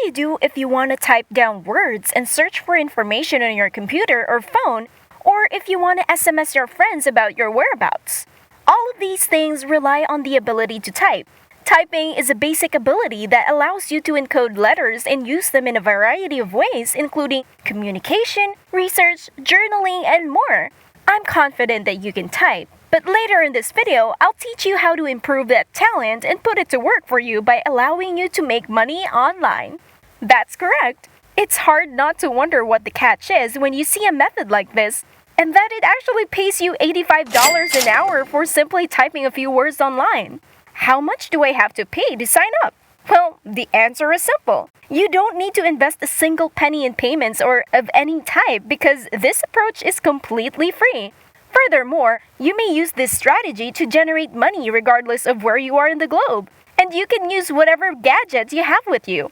you do if you want to type down words and search for information on your computer or phone, or if you want to SMS your friends about your whereabouts. All of these things rely on the ability to type. Typing is a basic ability that allows you to encode letters and use them in a variety of ways, including communication, research, journaling, and more. I'm confident that you can type, but later in this video, I'll teach you how to improve that talent and put it to work for you by allowing you to make money online. That's correct. It's hard not to wonder what the catch is when you see a method like this, and that it actually pays you $85 an hour for simply typing a few words online. How much do I have to pay to sign up? Well, the answer is simple. You don't need to invest a single penny in payments or of any type because this approach is completely free. Furthermore, you may use this strategy to generate money regardless of where you are in the globe, and you can use whatever gadgets you have with you.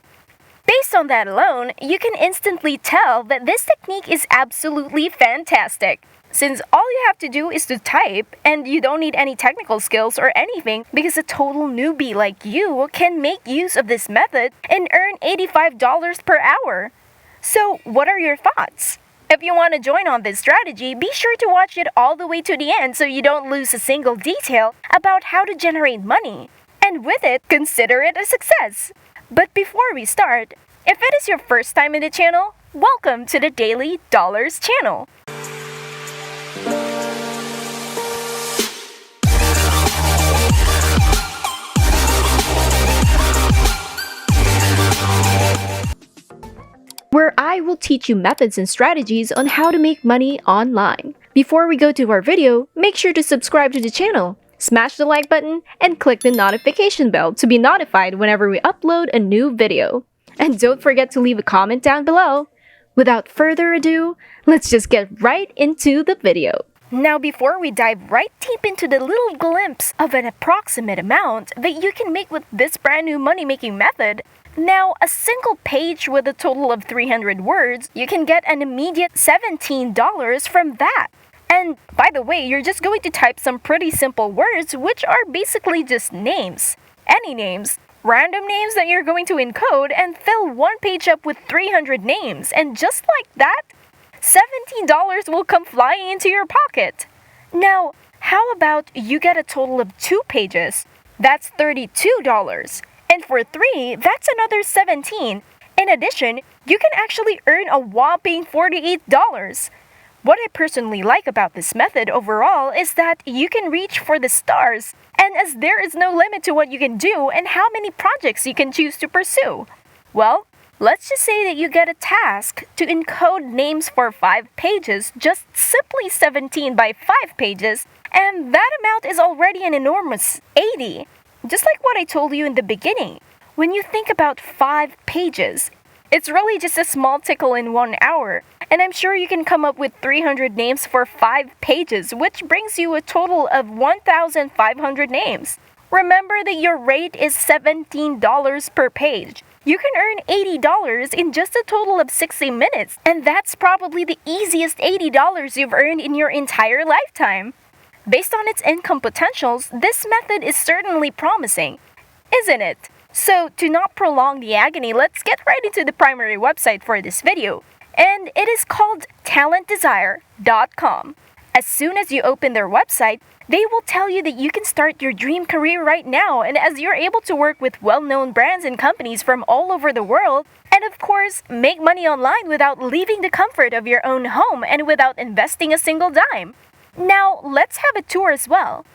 Based on that alone, you can instantly tell that this technique is absolutely fantastic. Since all you have to do is to type, and you don't need any technical skills or anything because a total newbie like you can make use of this method and earn $85 per hour. So, what are your thoughts? If you want to join on this strategy, be sure to watch it all the way to the end so you don't lose a single detail about how to generate money. And with it, consider it a success. But before we start, if it is your first time in the channel, welcome to the Daily Dollars channel. Where I will teach you methods and strategies on how to make money online. Before we go to our video, make sure to subscribe to the channel, smash the like button, and click the notification bell to be notified whenever we upload a new video. And don't forget to leave a comment down below. Without further ado, let's just get right into the video. Now before we dive right deep into the little glimpse of an approximate amount that you can make with this brand new money-making method, now, a single page with a total of 300 words, you can get an immediate $17 from that. And by the way, you're just going to type some pretty simple words which are basically just names. Any names. Random names that you're going to encode and fill one page up with 300 names. And just like that, $17 will come flying into your pocket. Now, how about you get a total of 2 pages? That's $32. And for 3, that's another $17. In addition, you can actually earn a whopping $48. What I personally like about this method overall is that you can reach for the stars, and as there is no limit to what you can do and how many projects you can choose to pursue. Well, let's just say that you get a task to encode names for 5 pages, just simply 17 by 5 pages, and that amount is already an enormous 80. Just like what I told you in the beginning, when you think about 5 pages, it's really just a small tickle in 1 hour. And I'm sure you can come up with 300 names for 5 pages, which brings you a total of 1,500 names. Remember that your rate is $17 per page. You can earn $80 in just a total of 60 minutes, and that's probably the easiest $80 you've earned in your entire lifetime. Based on its income potentials, this method is certainly promising, isn't it? So, to not prolong the agony, let's get right into the primary website for this video. And it is called talentdesire.com. As soon as you open their website, they will tell you that you can start your dream career right now, and as you're able to work with well-known brands and companies from all over the world, and of course, make money online without leaving the comfort of your own home and without investing a single dime. Now, let's have a tour as well.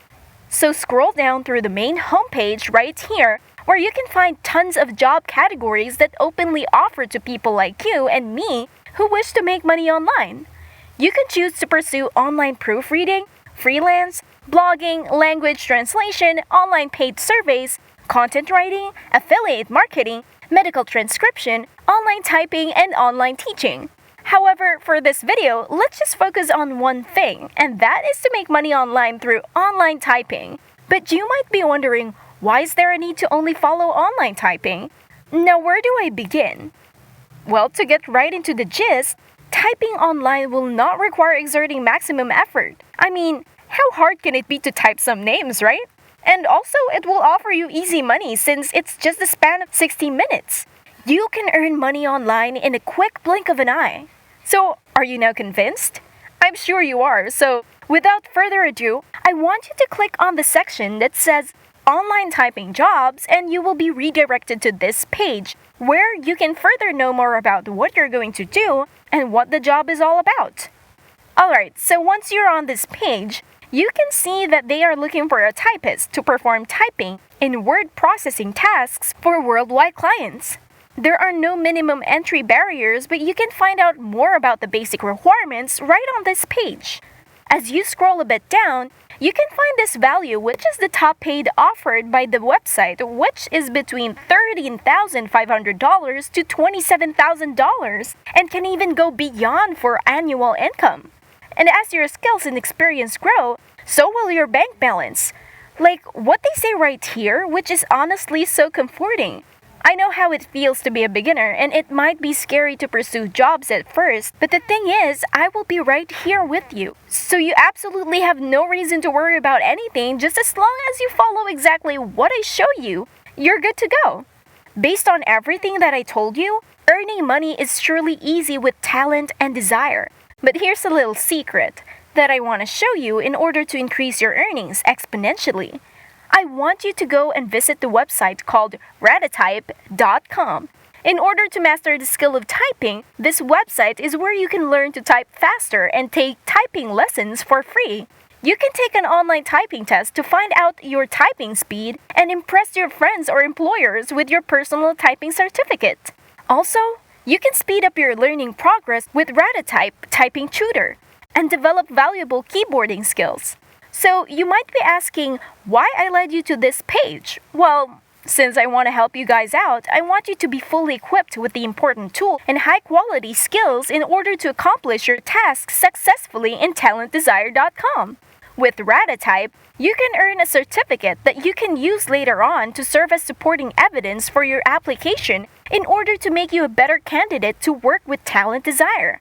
So scroll down through the main homepage right here, where you can find tons of job categories that openly offer to people like you and me who wish to make money online. You can choose to pursue online proofreading, freelance, blogging, language translation, online paid surveys, content writing, affiliate marketing, medical transcription, online typing, and online teaching. However, for this video, let's just focus on one thing, and that is to make money online through online typing. But you might be wondering, why is there a need to only follow online typing? Now, where do I begin? Well, to get right into the gist, typing online will not require exerting maximum effort. I mean, how hard can it be to type some names, right? And also, it will offer you easy money since it's just a span of 60 minutes. You can earn money online in a quick blink of an eye. So, are you now convinced? I'm sure you are, so without further ado, I want you to click on the section that says Online Typing Jobs and you will be redirected to this page where you can further know more about what you're going to do and what the job is all about. Alright, so once you're on this page, you can see that they are looking for a typist to perform typing in word processing tasks for worldwide clients. There are no minimum entry barriers, but you can find out more about the basic requirements right on this page. As you scroll a bit down, you can find this value, which is the top paid offered by the website, which is between $13,500 to $27,000 and can even go beyond for annual income. And as your skills and experience grow, so will your bank balance. Like what they say right here, which is honestly so comforting. I know how it feels to be a beginner, and it might be scary to pursue jobs at first, but the thing is, I will be right here with you. So you absolutely have no reason to worry about anything, just as long as you follow exactly what I show you, you're good to go. Based on everything that I told you, earning money is surely easy with talent and desire. But here's a little secret that I want to show you in order to increase your earnings exponentially. I want you to go and visit the website called ratatype.com. In order to master the skill of typing, this website is where you can learn to type faster and take typing lessons for free. You can take an online typing test to find out your typing speed and impress your friends or employers with your personal typing certificate. Also, you can speed up your learning progress with Ratatype Typing Tutor and develop valuable keyboarding skills. So you might be asking why I led you to this page. Well, since I want to help you guys out, I want you to be fully equipped with the important tool and high quality skills in order to accomplish your tasks successfully in talentdesire.com. With Ratatype, you can earn a certificate that you can use later on to serve as supporting evidence for your application in order to make you a better candidate to work with Talent Desire.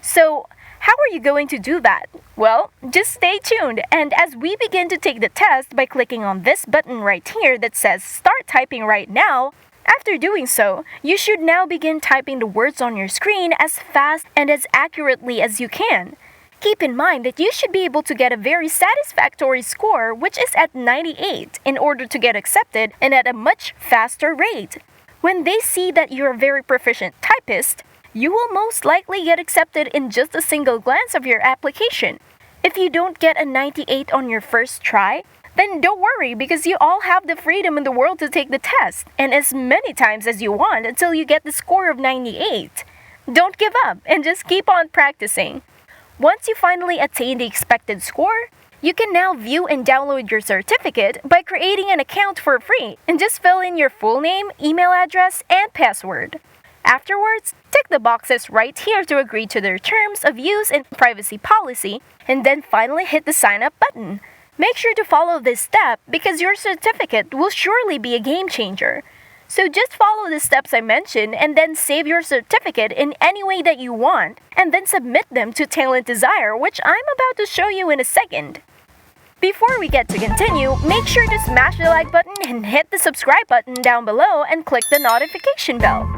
So, how are you going to do that? Well, just stay tuned, and as we begin to take the test by clicking on this button right here that says Start Typing Right Now, after doing so, you should now begin typing the words on your screen as fast and as accurately as you can. Keep in mind that you should be able to get a very satisfactory score, which is at 98, in order to get accepted and at a much faster rate. When they see that you're a very proficient typist, you will most likely get accepted in just a single glance of your application. If you don't get a 98 on your first try, then don't worry because you all have the freedom in the world to take the test and as many times as you want until you get the score of 98. Don't give up and just keep on practicing. Once you finally attain the expected score, you can now view and download your certificate by creating an account for free and just fill in your full name, email address, and password. Afterwards, tick the boxes right here to agree to their terms of use and privacy policy, and then finally hit the sign up button. Make sure to follow this step because your certificate will surely be a game changer. So just follow the steps I mentioned and then save your certificate in any way that you want, and then submit them to Talent Desire, which I'm about to show you in a second. Before we get to continue, make sure to smash the like button and hit the subscribe button down below and click the notification bell.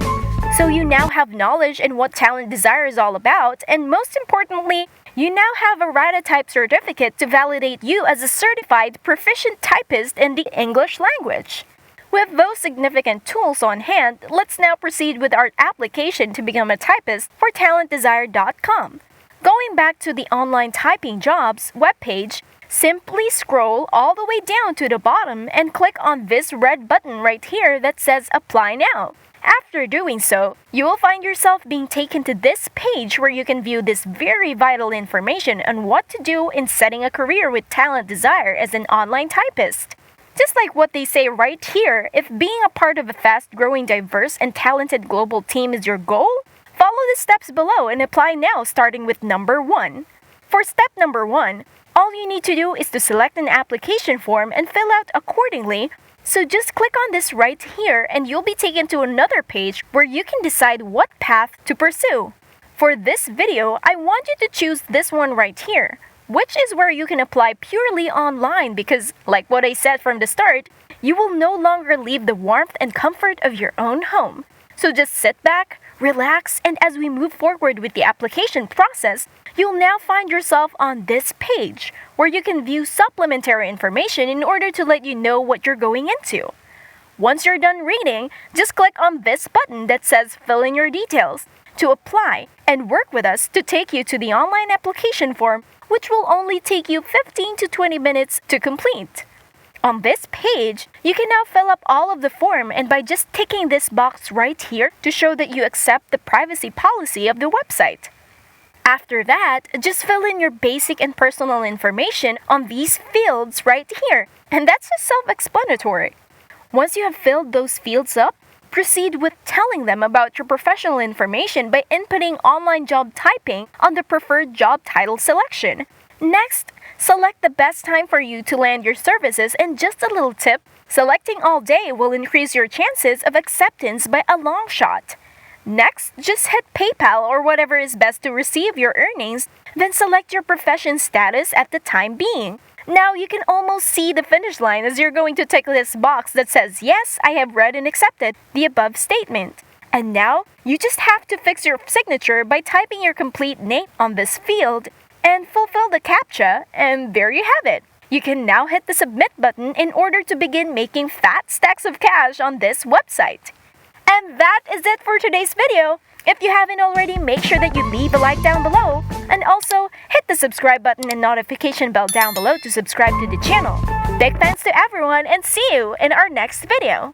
So you now have knowledge in what Talent Desire is all about, and most importantly, you now have a Ratatype certificate to validate you as a certified proficient typist in the English language. With those significant tools on hand, let's now proceed with our application to become a typist for talentdesire.com. Going back to the online typing jobs webpage, simply scroll all the way down to the bottom and click on this red button right here that says Apply Now. After doing so, you will find yourself being taken to this page where you can view this very vital information on what to do in setting a career with Talent Desire as an online typist. Just like what they say right here, if being a part of a fast-growing, diverse, and talented global team is your goal, follow the steps below and apply now starting with number 1. For step number 1, all you need to do is to select an application form and fill out accordingly. So just click on this right here and you'll be taken to another page where you can decide what path to pursue. For this video, I want you to choose this one right here, which is where you can apply purely online because, like what I said from the start, you will no longer leave the warmth and comfort of your own home. So just sit back, relax, and as we move forward with the application process, you'll now find yourself on this page where you can view supplementary information in order to let you know what you're going into. Once you're done reading, just click on this button that says Fill in your details to apply and work with us to take you to the online application form, which will only take you 15 to 20 minutes to complete. On this page, you can now fill up all of the form and by just ticking this box right here to show that you accept the privacy policy of the website. After that, just fill in your basic and personal information on these fields right here, and that's just self-explanatory. Once you have filled those fields up, proceed with telling them about your professional information by inputting online job typing on the preferred job title selection. Next, select the best time for you to land your services, and just a little tip, selecting all day will increase your chances of acceptance by a long shot. Next, just hit PayPal or whatever is best to receive your earnings, then select your profession status at the time being. Now you can almost see the finish line as you're going to tick this box that says, yes, I have read and accepted the above statement. And now, you just have to fix your signature by typing your complete name on this field and fulfill the CAPTCHA, and there you have it. You can now hit the submit button in order to begin making fat stacks of cash on this website. And that is it for today's video. If you haven't already, make sure that you leave a like down below. And also, hit the subscribe button and notification bell down below to subscribe to the channel. Big thanks to everyone and see you in our next video.